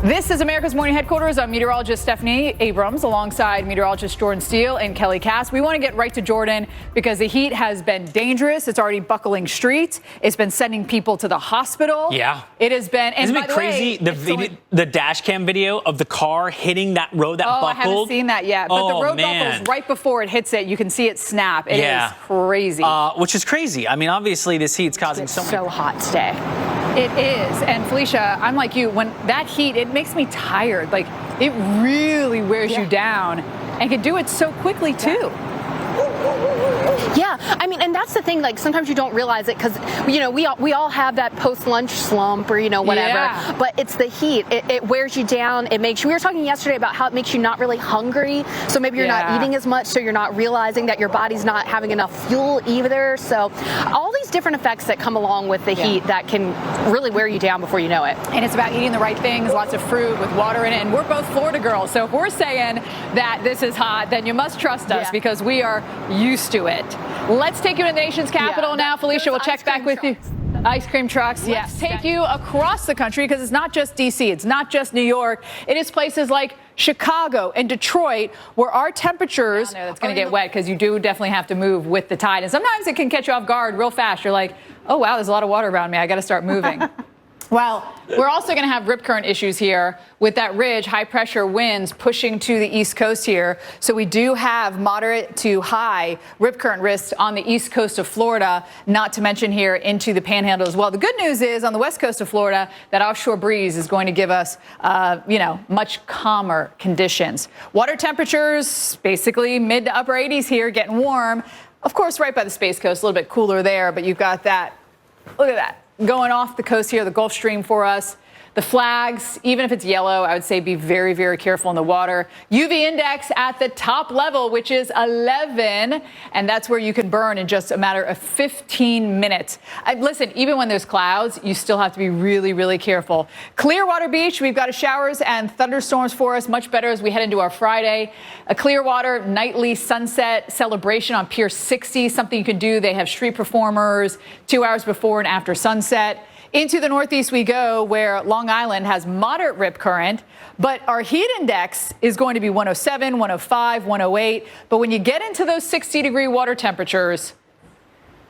This is America's Morning Headquarters. I'm meteorologist Stephanie Abrams alongside meteorologist Jordan Steele and Kelly Cass. We want to get right to Jordan because the heat has been dangerous. It's already buckling streets. It's been sending people to the hospital. Yeah. It has been. And isn't it crazy? The dash cam video of the car hitting that road that buckled. I haven't seen that yet. But the road buckles right before it hits it. You can see it snap. It is crazy. Which is crazy. I mean, obviously this heat's causing so hot today. It is. And Felicia, I'm like you. When that heat, it makes me tired. Like, it really wears you down and can do it so quickly, too. Yeah, I mean, and that's the thing, like, sometimes you don't realize it because, you know, we all have that post-lunch slump or, you know, whatever, but it's the heat. It wears you down. It makes you, we were talking yesterday about how it makes you not really hungry, so maybe you're not eating as much, so you're not realizing that your body's not having enough fuel either. So all these different effects that come along with the heat that can really wear you down before you know it. And it's about eating the right things, lots of fruit with water in it, and we're both Florida girls, so if we're saying that this is hot, then you must trust us because we are used to it. Let's take you to the nation's capital now. Felicia, we'll check back with you. Ice cream trucks, yes. Take you across the country because it's not just D.C., it's not just New York. It is places like Chicago and Detroit where our temperatures are going to get wet because you do definitely have to move with the tide. And sometimes it can catch you off guard real fast. You're like, oh, wow, there's a lot of water around me. I got to start moving. Well, we're also going to have rip current issues here with that ridge, high pressure winds pushing to the East Coast here. So we do have moderate to high rip current risks on the East Coast of Florida, not to mention here into the Panhandle as well. The good news is on the West Coast of Florida, that offshore breeze is going to give us, much calmer conditions. Water temperatures basically mid to upper 80s here, getting warm. Of course, right by the Space Coast, a little bit cooler there, but you've got that. Look at that. Going off the coast here, the Gulf Stream for us. The flags, even if it's yellow, I would say be very, very careful in the water. UV index at the top level, which is 11, and that's where you can burn in just a matter of 15 minutes. Listen, even when there's clouds, you still have to be really, really careful. Clearwater Beach, we've got showers and thunderstorms for us, much better as we head into our Friday. A Clearwater nightly sunset celebration on Pier 60, something you can do. They have street performers 2 hours before and after sunset. Into the Northeast we go, where Long Island has moderate rip current, but our heat index is going to be 107, 105, 108. But when you get into those 60-degree water temperatures,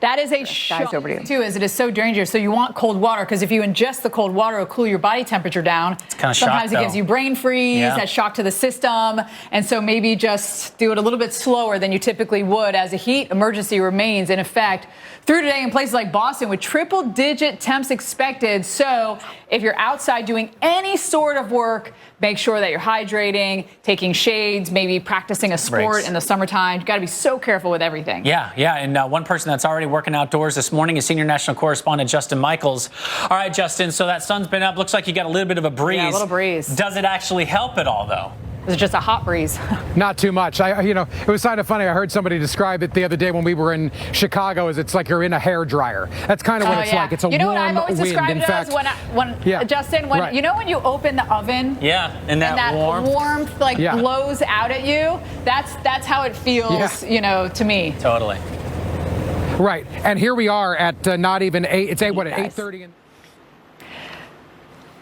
that is a shock, too, as it is so dangerous. So you want cold water, because if you ingest the cold water, it'll cool your body temperature down. It's kind of Sometimes it gives you brain freeze, that shock to the system. And so maybe just do it a little bit slower than you typically would, as a heat emergency remains in effect through today in places like Boston with triple-digit temps expected. So if you're outside doing any sort of work, make sure that you're hydrating, taking shades, maybe practicing a sport in the summertime. You've got to be so careful with everything. Yeah. And one person that's already working outdoors this morning is senior national correspondent Justin Michaels. All right, Justin, so that sun's been up. Looks like you got a little bit of a breeze. Yeah, a little breeze. Does it actually help at all, though? Is it just a hot breeze? Not too much. It was kind of funny. I heard somebody describe it the other day when we were in Chicago as it's like you're in a hairdryer. That's kind of what it's like. It's a warm wind. You know what I've always described it as Justin, when you open the oven, and that warmth blows out at you. That's how it feels, to me. Totally. Right. And here we are at not even 8. It's 8:30.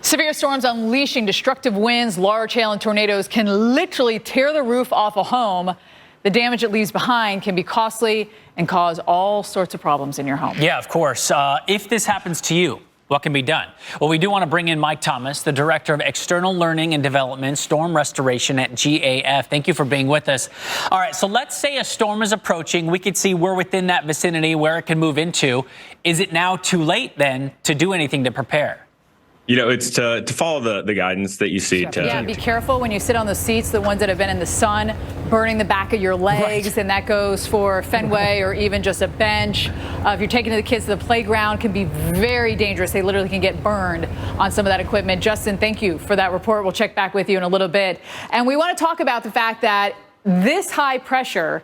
Severe storms unleashing destructive winds, large hail and tornadoes can literally tear the roof off a home. The damage it leaves behind can be costly and cause all sorts of problems in your home. Yeah, of course. If this happens to you, what can be done? Well, we do want to bring in Mike Thomas, the Director of External Learning and Development, Storm Restoration at GAF. Thank you for being with us. All right, so let's say a storm is approaching. We could see we're within that vicinity where it can move into. Is it now too late, then, to do anything to prepare? It's to follow the guidance that you see. Be careful when you sit on the seats, the ones that have been in the sun, burning the back of your legs, and that goes for Fenway or even just a bench. If you're taking the kids to the playground, it can be very dangerous. They literally can get burned on some of that equipment. Justin, thank you for that report. We'll check back with you in a little bit. And we want to talk about the fact that this high pressure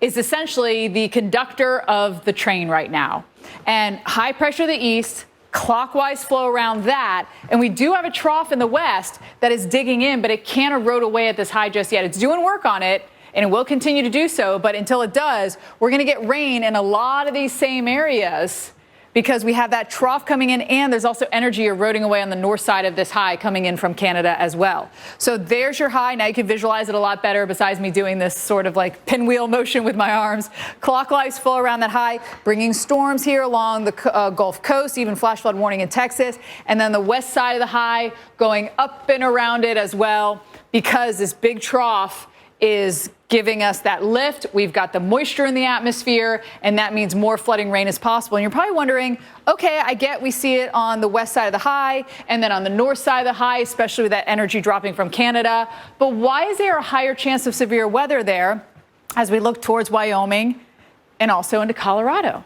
is essentially the conductor of the train right now. And high pressure to the east, clockwise flow around that, and we do have a trough in the west that is digging in, but it can't erode away at this high just yet. It's doing work on it, and it will continue to do so, but until it does, we're going to get rain in a lot of these same areas because we have that trough coming in, and there's also energy eroding away on the north side of this high coming in from Canada as well. So there's your high. Now you can visualize it a lot better besides me doing this sort of like pinwheel motion with my arms. Clockwise flow around that high, bringing storms here along the Gulf Coast, even flash flood warning in Texas, and then the west side of the high going up and around it as well, because this big trough is giving us that lift. We've got the moisture in the atmosphere, and that means more flooding rain is possible. And you're probably wondering, okay, I get we see it on the west side of the high and then on the north side of the high, especially with that energy dropping from Canada. But why is there a higher chance of severe weather there as we look towards Wyoming and also into Colorado?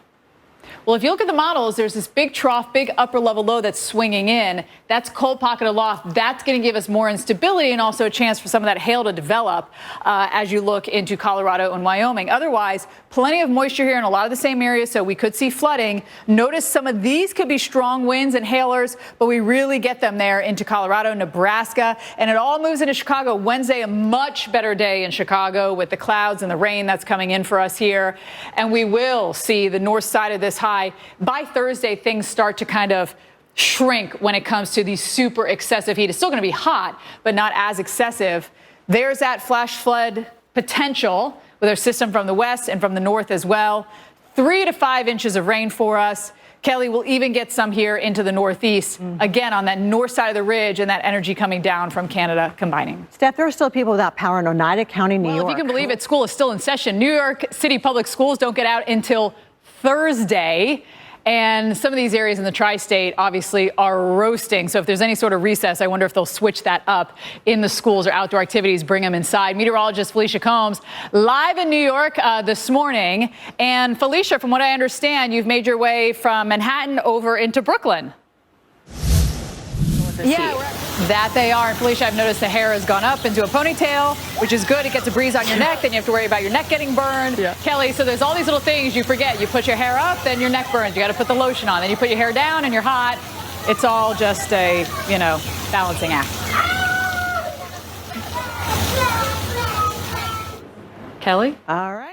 Well, if you look at the models, there's this big trough, big upper level low that's swinging in. That's cold pocket aloft. That's going to give us more instability and also a chance for some of that hail to develop as you look into Colorado and Wyoming. Otherwise, plenty of moisture here in a lot of the same areas, so we could see flooding. Notice some of these could be strong winds and hailers, but we really get them there into Colorado, Nebraska, and it all moves into Chicago. Wednesday, a much better day in Chicago with the clouds and the rain that's coming in for us here. And we will see the north side of this high. By Thursday, things start to kind of shrink when it comes to the super excessive heat. It's still going to be hot, but not as excessive. There's that flash flood potential with our system from the west and from the north as well. 3 to 5 inches of rain for us. Kelly, will even get some here into the northeast, again, on that north side of the ridge, and that energy coming down from Canada combining. Steph, there are still people without power in Oneida County, New York. Well, if you can believe it, school is still in session. New York City public schools don't get out until Thursday. And some of these areas in the tri-state obviously are roasting. So if there's any sort of recess, I wonder if they'll switch that up in the schools or outdoor activities, bring them inside. Meteorologist Felicia Combs live in New York this morning. And Felicia, from what I understand, you've made your way from Manhattan over into Brooklyn. Yeah, That they are. And Felicia, I've noticed the hair has gone up into a ponytail, which is good. It gets a breeze on your neck. Then you have to worry about your neck getting burned. Yeah. Kelly, so there's all these little things you forget. You put your hair up, then your neck burns. You got to put the lotion on. Then you put your hair down and you're hot. It's all just a, balancing act. Kelly? All right.